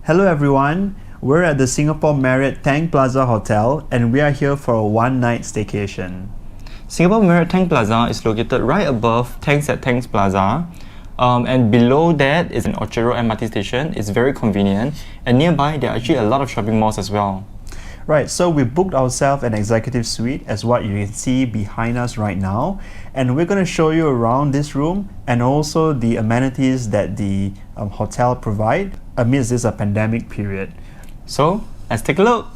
Hello everyone, we're at the Singapore Marriott Tang Plaza Hotel and we are here for a one-night staycation. Singapore Marriott Tang Plaza is located right above Tang's at Tang's Plaza. And below that is an Orchard Road MRT station. It's very convenient. And nearby, there are actually a lot of shopping malls as well. Right, so we booked ourselves an executive suite as what you can see behind us right now. And we're going to show you around this room and also the amenities that the hotel provide amidst this pandemic period. So, let's take a look.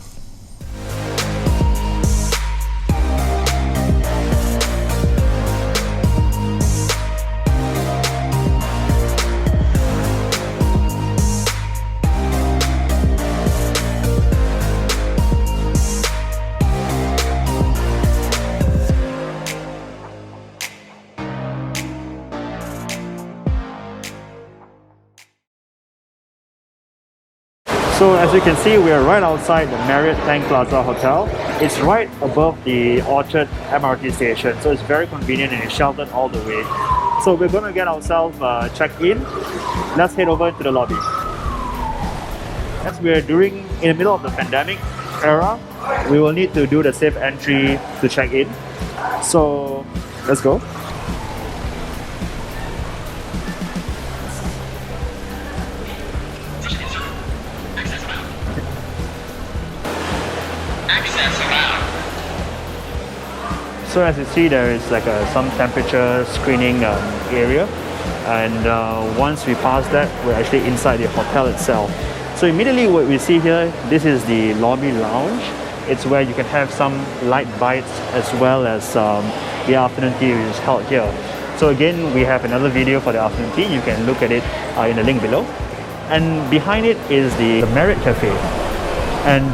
So as you can see, we are right outside the Marriott Tang Plaza Hotel. It's right above the Orchard MRT station, so it's very convenient and it's sheltered all the way. So we're going to get ourselves checked in. Let's head over to the lobby. As we are in the middle of the pandemic era, we will need to do the safe entry to check in. So let's go. So as you see, there is like some temperature screening area, and once we pass that, we're actually inside the hotel itself. So immediately what we see here, this is the lobby lounge. It's where you can have some light bites as well as the afternoon tea which is held here. So again, we have another video for the afternoon tea. You can look at it in the link below. And behind it is the Marriott Cafe. And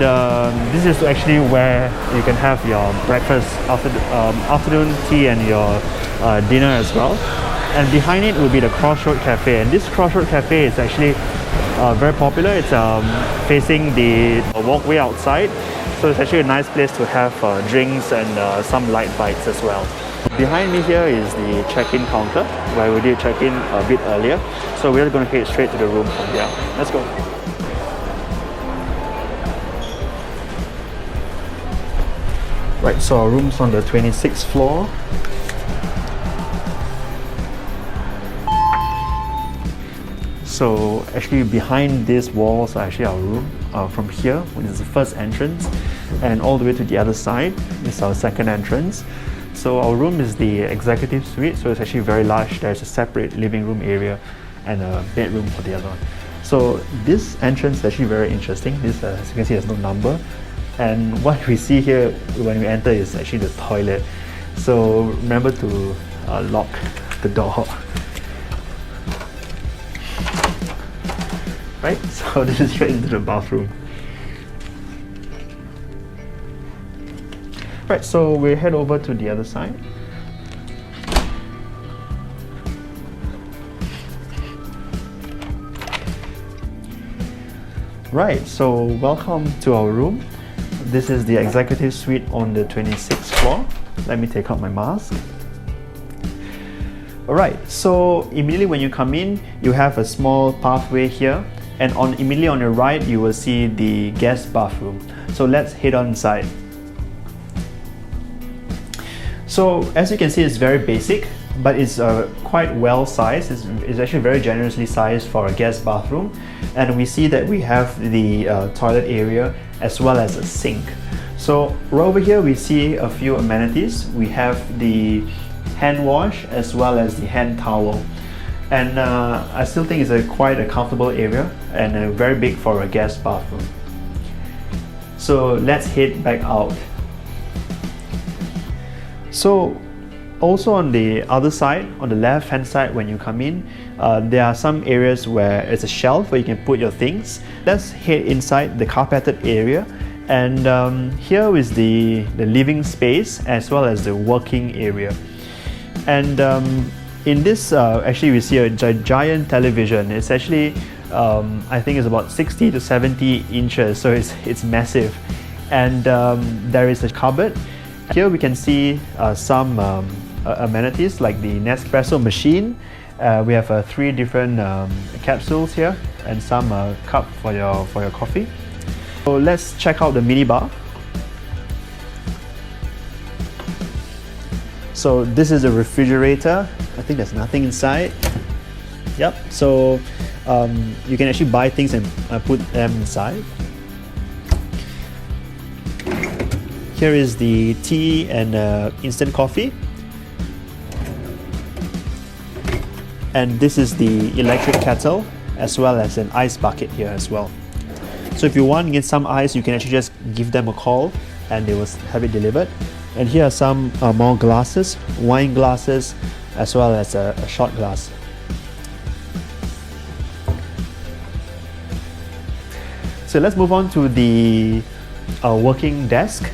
this is actually where you can have your breakfast, afternoon tea and your dinner as well. And behind it will be the Crossroad Cafe. And this Crossroad Cafe is actually very popular. It's facing the walkway outside. So it's actually a nice place to have drinks and some light bites as well. Behind me here is the check-in counter where we did check in a bit earlier. So we're going to head straight to the room from here. Let's go. Right, so our room's on the 26th floor. So actually behind these walls are actually our room. From here, which is the first entrance, and all the way to the other side is our second entrance. So our room is the executive suite, so it's actually very large. There's a separate living room area and a bedroom for the other one. So this entrance is actually very interesting. This, as you can see, there's no number. And what we see here when we enter is actually the toilet. So remember to lock the door. Right, so this is straight into the bathroom. Right, so we head over to the other side. Right, so welcome to our room. This is the executive suite on the 26th floor. Let me take out my mask. Alright, so immediately when you come in, you have a small pathway here, and immediately on your right, you will see the guest bathroom. So let's head on inside. So as you can see, it's very basic, but it's quite well sized. It's actually very generously sized for a guest bathroom. And we see that we have the toilet area as well as a sink. So right over here we see a few amenities. We have the hand wash as well as the hand towel. And I still think it's quite a comfortable area and very big for a guest bathroom. So let's head back out. So also on the other side, on the left hand side when you come in, there are some areas where it's a shelf where you can put your things. Let's head inside the carpeted area, and here is the living space as well as the working area. And in this, actually we see a giant television. It's actually, I think it's about 60 to 70 inches, so it's massive. And there is a cupboard. Here we can see some amenities like the Nespresso machine We have 3 different capsules here and some cup for your coffee. So let's check out the mini bar. So this is a refrigerator. I think there's nothing inside. Yep. So you can actually buy things and put them inside. Here is the tea and instant coffee. And this is the electric kettle, as well as an ice bucket here as well. So if you want to get some ice, you can actually just give them a call and they will have it delivered. And here are some more glasses, wine glasses, as well as a shot glass. So let's move on to the working desk.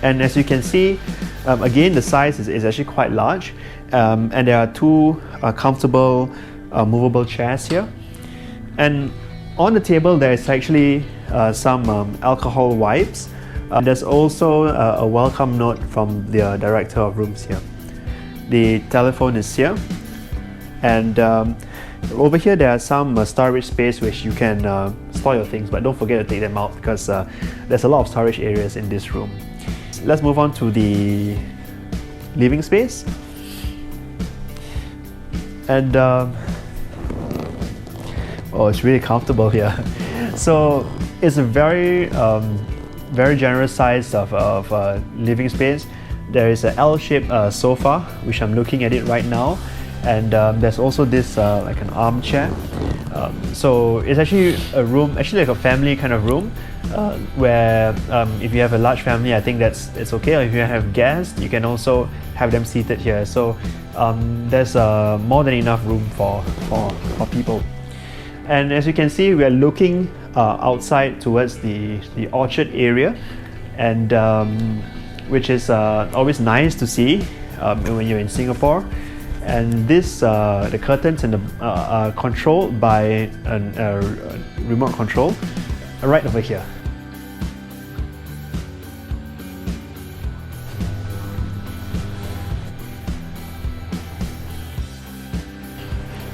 And as you can see, again, the size is actually quite large. And there are 2 comfortable movable chairs here. And on the table, there is actually some alcohol wipes. There's also a welcome note from the director of rooms here. The telephone is here. And over here, there are some storage space which you can store your things, but don't forget to take them out because there's a lot of storage areas in this room. Let's move on to the living space. And oh, it's really comfortable here. So it's a very generous size of living space. There is an L-shaped sofa, which I'm looking at it right now, and there's also this like an armchair. So it's actually a room, actually like a family kind of room, where if you have a large family, I think it's okay. If you have guests, you can also have them seated here. So there's more than enough room for people. And as you can see, we are looking outside towards the orchard area, and which is always nice to see when you're in Singapore. And this the curtains and are controlled by a remote control right over here.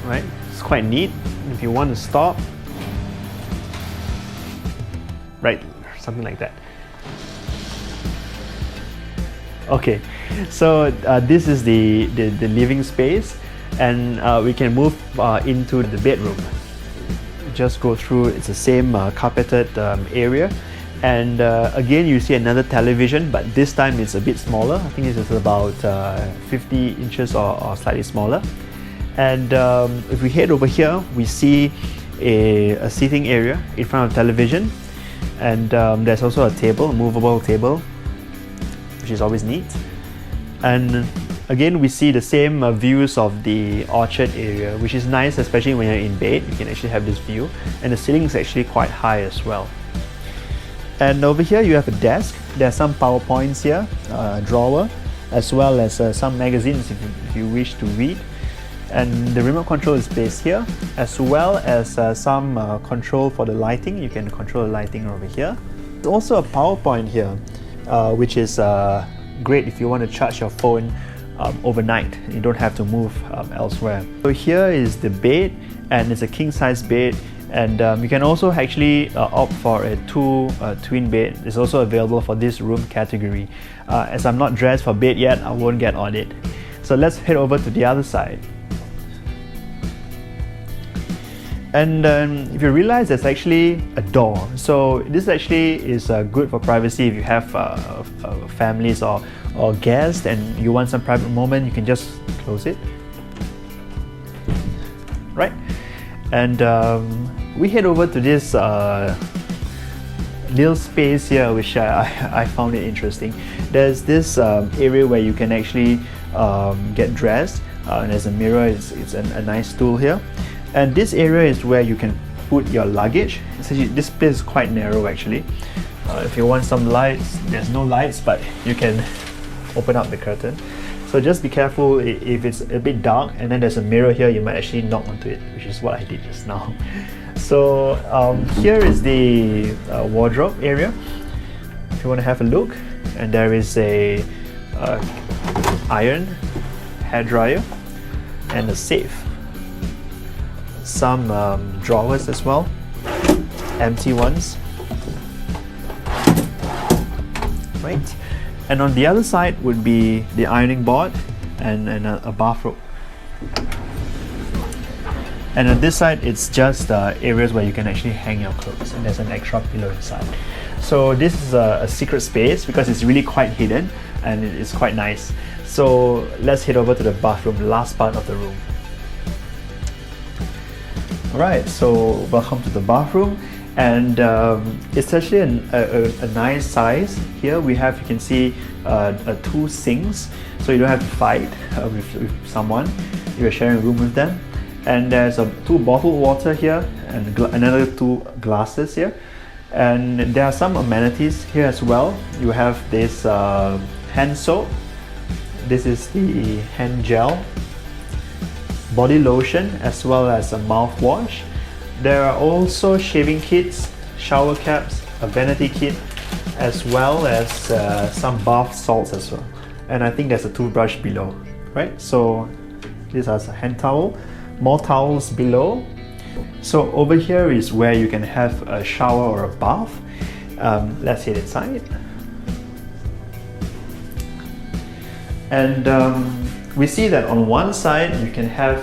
Right, it's quite neat. If you want to stop, right, something like that. Okay, so this is the living space, and we can move into the bedroom. Just go through, it's the same carpeted area, and again you see another television, but this time it's a bit smaller. I think this is about 50 inches or slightly smaller. And if we head over here, we see a seating area in front of the television, and there's also a table, a movable table, which is always neat. And again, we see the same views of the orchard area, which is nice, especially when you're in bed. You can actually have this view, and the ceiling is actually quite high as well. And over here, you have a desk. There are some PowerPoints here, a drawer, as well as some magazines if you wish to read. And the remote control is placed here, as well as some control for the lighting. You can control the lighting over here. There's also a PowerPoint here, which is great if you want to charge your phone overnight. You don't have to move elsewhere. So here is the bed, and it's a king-size bed, and you can also actually opt for a twin bed. It's also available for this room category. As I'm not dressed for bed yet, I won't get on it. So let's head over to the other side. And if you realize there's actually a door, so this actually is good for privacy. If you have families or guests and you want some private moment, you can just close it, right? And we head over to this little space here, which I found it interesting. There's this area where you can actually get dressed, and there's a mirror. It's a nice stool here. And this area is where you can put your luggage. Actually, this place is quite narrow actually. If you want some lights, there's no lights, but you can open up the curtain. So just be careful if it's a bit dark and then there's a mirror here, you might actually knock onto it, which is what I did just now. So here is the wardrobe area, if you want to have a look. And there is a iron, hairdryer, and a safe. some drawers as well, empty ones. Right, and on the other side would be the ironing board and a bathrobe. And on this side, it's just areas where you can actually hang your clothes, and there's an extra pillow inside. So this is a secret space because it's really quite hidden and it's quite nice. So let's head over to the bathroom, the last part of the room. Alright, so welcome to the bathroom, and it's actually a nice size. Here we have, you can see, two sinks, so you don't have to fight with someone. You're sharing a room with them. And there's two bottled water here and another two glasses here. And there are some amenities here as well. You have this hand soap. This is the hand gel, body lotion, as well as a mouthwash. There are also shaving kits, shower caps, a vanity kit, as well as some bath salts as well. And I think there's a toothbrush below, right? So this has a hand towel, more towels below. So over here is where you can have a shower or a bath. Let's head inside. And we see that on one side you can have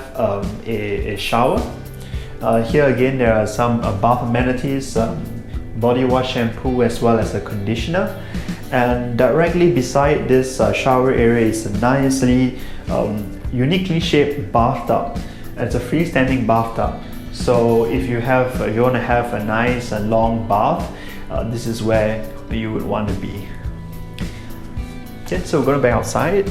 a shower. Here again there are some bath amenities, body wash, shampoo, as well as a conditioner. And directly beside this shower area is a nicely uniquely shaped bathtub. It's a freestanding bathtub. So if you want to have a nice and long bath, this is where you would want to be. Okay, so we're going to back outside.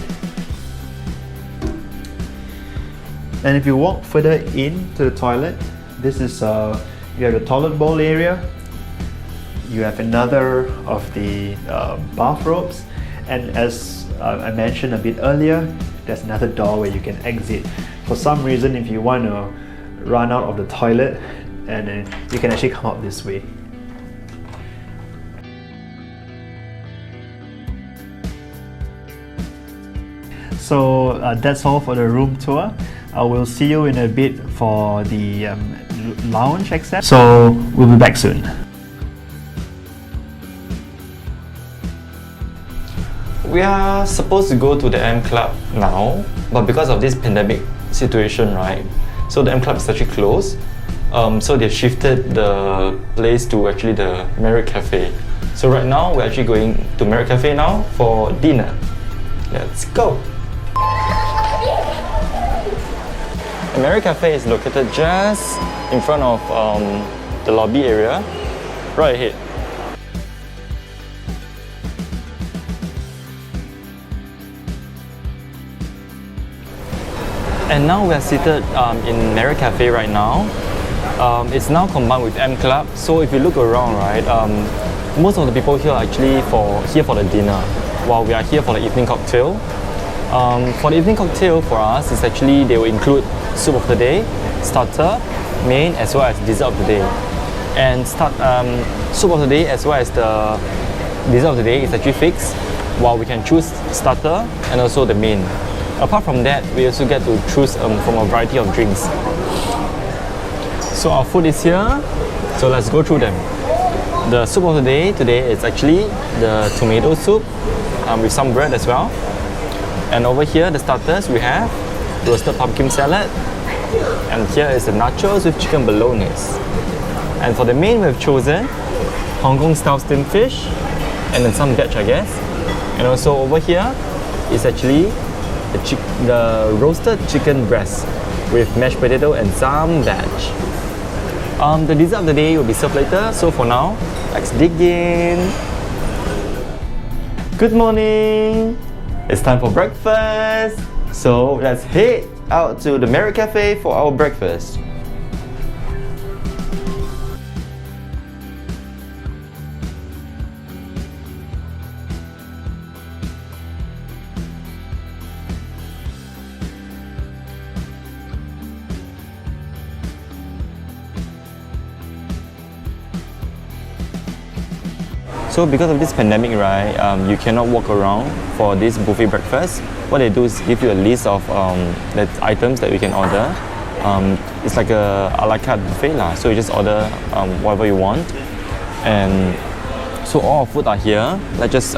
And if you walk further into the toilet, this is you have the toilet bowl area. You have another of the bathrobes, and as I mentioned a bit earlier, there's another door where you can exit. For some reason, if you want to run out of the toilet, and then you can actually come out this way. So that's all for the room tour. I will see you in a bit for the lounge access. So we'll be back soon. We are supposed to go to the M Club now, but because of this pandemic situation, right? So the M Club is actually closed. So they shifted the place to actually the Marriott Cafe. So right now we're actually going to Marriott Cafe now for dinner. Let's go! The Marriott Cafe is located just in front of the lobby area, right ahead. And now we are seated in Marriott Cafe right now. It's now combined with M Club. So if you look around, right, most of the people here are actually here for the dinner, while we are here for the evening cocktail. For the evening cocktail for us, it's actually they will include soup of the day, starter, main, as well as dessert of the day. And soup of the day as well as the dessert of the day is actually fixed, while we can choose starter and also the main. Apart from that, we also get to choose from a variety of drinks. So our food is here, so let's go through them. The soup of the day today is actually the tomato soup with some bread as well. And over here, the starters, we have roasted pumpkin salad. And here is the nachos with chicken bolognese. And for the main, we have chosen Hong Kong style steamed fish and then some veg, I guess. And also over here is actually the roasted chicken breast with mashed potato and some veg. The dessert of the day will be served later, so for now, let's dig in. Good morning! It's time for breakfast! So let's head out to the Marriott Cafe for our breakfast. So because of this pandemic, right, you cannot walk around for this buffet breakfast. What they do is give you a list of the items that we can order. it's like a la carte buffet lah. So you just order whatever you want, and so all our food are here. Let's just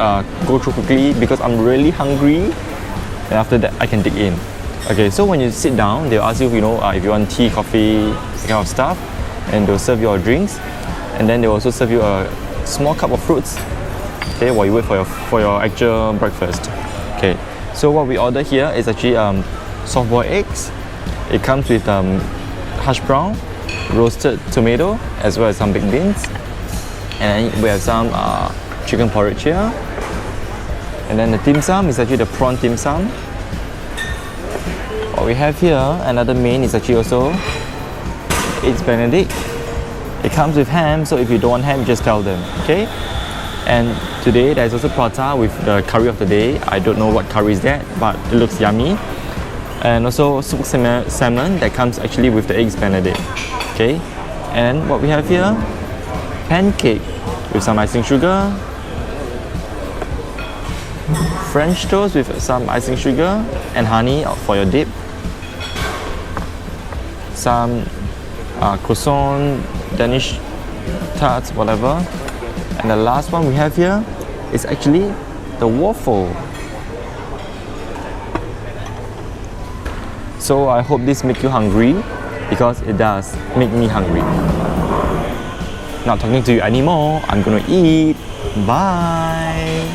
go through quickly because I'm really hungry, and after that I can dig in. Okay, so when you sit down, they'll ask you, if you want tea, coffee, that kind of stuff, and they'll serve you your drinks, and then they'll also serve you a small cup of fruits. Okay, while you wait for your actual breakfast. Okay, so what we order here is actually soft-boiled eggs. It comes with hash brown, roasted tomato, as well as some baked beans, and we have some chicken porridge here. And then the dim sum is actually the prawn dim sum. What we have here, another main, is actually also eggs Benedict. It comes with ham, so if you don't want ham, just tell them, okay? And today there's also prata with the curry of the day. I don't know what curry is that, but it looks yummy. And also smoked salmon that comes actually with the eggs Benedict, okay? And what we have here, pancake with some icing sugar, French toast with some icing sugar and honey for your dip, some croissant, Danish tarts, whatever. And the last one we have here is actually the waffle. So I hope this makes you hungry, because it does make me hungry. Not talking to you anymore, I'm gonna eat. Bye.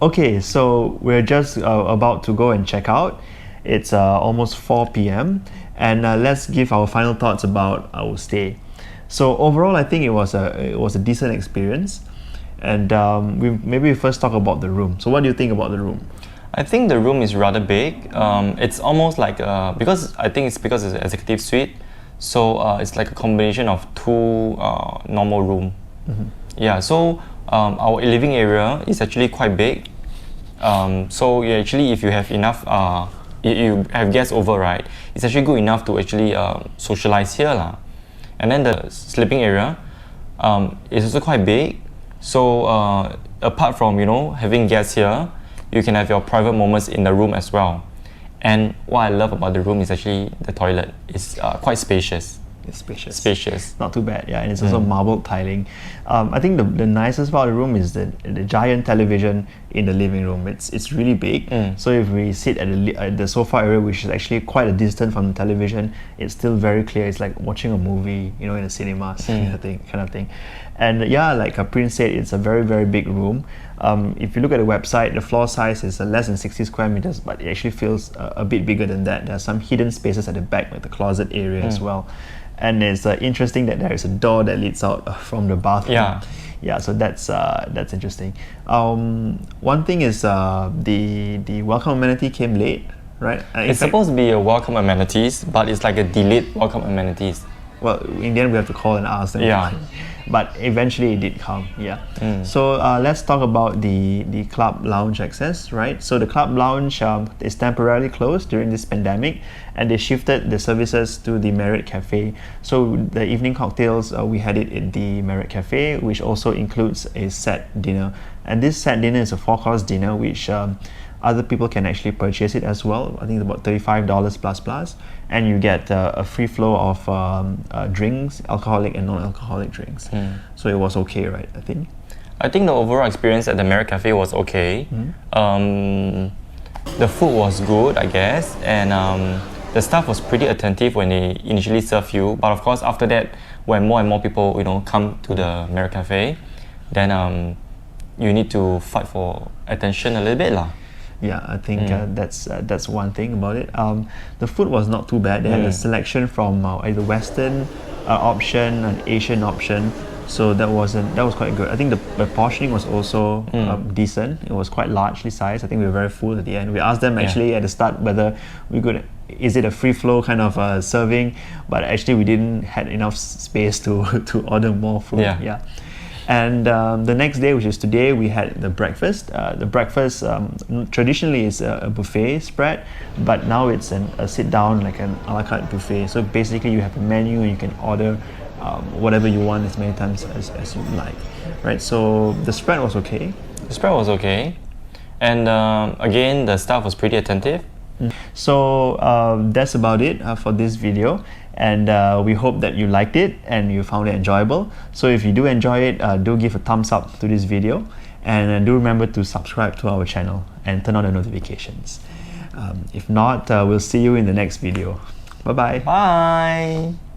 Okay, so we're just about to go and check out. It's almost 4 p.m. and let's give our final thoughts about our stay. So overall, I think it was a decent experience, and maybe we first talk about the room. So what do you think about the room? I think the room is rather big. It's almost like because it's an executive suite, so it's like a combination of two normal room. Mm-hmm. Yeah. So our living area is actually quite big. So actually, if you have enough, you have guests over, right? It's actually good enough to actually socialize here, lah. And then the sleeping area is also quite big. So apart from having guests here, you can have your private moments in the room as well. And what I love about the room is actually the toilet. It's quite spacious. It's spacious. Spacious. Not too bad, yeah. And it's also marble tiling. I think the nicest part of the room is the giant television in the living room. It's really big. So if we sit at the sofa area, which is actually quite a distance from the television, it's still very clear. It's like watching a movie, in a cinema kind of thing. And yeah, like Prince said, it's a very, very big room. If you look at the website, the floor size is less than 60 square meters, but it actually feels a bit bigger than that. There are some hidden spaces at the back, like the closet area as well. And it's interesting that there is a door that leads out from the bathroom. Yeah. So that's interesting. One thing is the welcome amenity came late, right? It's supposed to be a welcome amenities, but it's like a delayed welcome amenities. Well, in the end, we have to call and ask them. Yeah. But eventually it did come, yeah. So let's talk about the club lounge access, right? So the club lounge is temporarily closed during this pandemic, and they shifted the services to the Marriott Cafe. So the evening cocktails, we had it in the Marriott Cafe, which also includes a set dinner. And this set dinner is a 4-course dinner, which other people can actually purchase it as well. I think it's about $35 plus, and you get a free flow of drinks, alcoholic and non-alcoholic drinks. So it was okay, right? I think the overall experience at the Marriott Cafe was okay. The food was good, I guess, and the staff was pretty attentive when they initially serve you. But of course, after that, when more and more people come to the Marriott Cafe, then you need to fight for attention a little bit, lah. Yeah, I think that's one thing about it. The food was not too bad. They had a selection from either Western option and Asian option, so that was quite good. I think the portioning was also decent. It was quite largely sized. I think we were very full at the end. We asked them actually at the start whether is it a free flow kind of serving, but actually we didn't had enough space to order more food. Yeah. And the next day, which is today, we had the breakfast. The breakfast traditionally is a buffet spread, but now it's a sit-down, like an a la carte buffet. So basically, you have a menu and you can order whatever you want as many times as you like, right? So the spread was okay. And again, the staff was pretty attentive. So that's about it for this video. and we hope that you liked it and you found it enjoyable. So if you do enjoy it, do give a thumbs up to this video, and do remember to subscribe to our channel and turn on the notifications. If not, we'll see you in the next video. Bye bye. Bye.